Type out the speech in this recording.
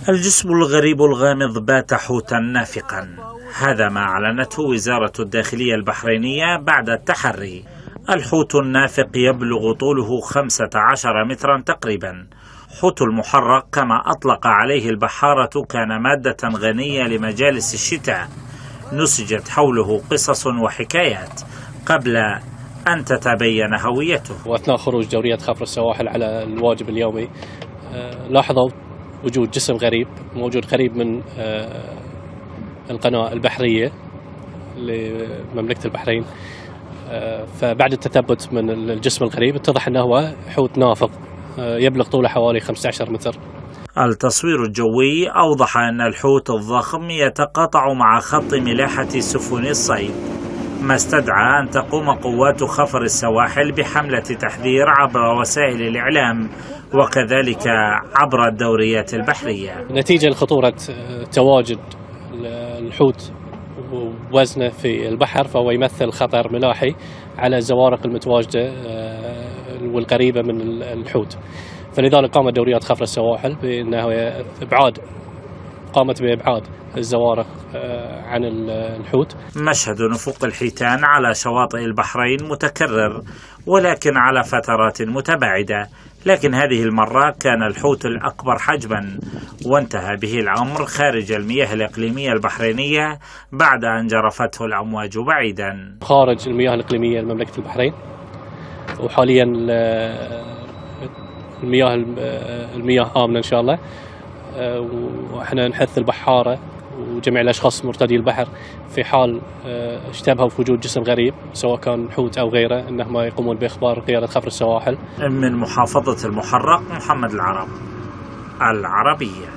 الجسم الغريب الغامض بات حوتا نافقا، هذا ما أعلنته وزارة الداخلية البحرينية بعد التحري. الحوت النافق يبلغ طوله 15 مترا تقريبا. حوت المحرق كما أطلق عليه البحارة كان مادة غنية لمجالس الشتاء، نسجت حوله قصص وحكايات قبل أن تتبين هويته. وأثناء خروج دوريات خفر السواحل على الواجب اليومي لاحظوا وجود جسم غريب موجود قريب من القناة البحرية لمملكة البحرين. فبعد التثبت من الجسم الغريب اتضح أنه هو حوت نافق يبلغ طوله حوالي 15 متر. التصوير الجوي أوضح أن الحوت الضخم يتقاطع مع خط ملاحة سفن الصيد، ما استدعى أن تقوم قوات خفر السواحل بحملة تحذير عبر وسائل الإعلام وكذلك عبر الدوريات البحرية. نتيجة لخطورة تواجد الحوت ووزنه في البحر، فهو يمثل خطر ملاحي على الزوارق المتواجدة والقريبة من الحوت، فلذلك قامت دوريات خفر السواحل قامت بإبعاد الزوارق عن الحوت. مشهد نفوق الحيتان على شواطئ البحرين متكرر ولكن على فترات متباعدة، لكن هذه المرة كان الحوت الأكبر حجما، وانتهى به الأمر خارج المياه الإقليمية البحرينية بعد أن جرفته الأمواج بعيدا. خارج المياه الإقليمية لمملكة البحرين، وحاليا المياه آمنة إن شاء الله، وإحنا نحث البحارة وجميع الأشخاص مرتدي البحر في حال اشتبهوا في وجود جسم غريب سواء كان حوت أو غيره أنهم يقومون بإخبار قيادة خفر السواحل. من محافظة المحرق، محمد العرب، العربية.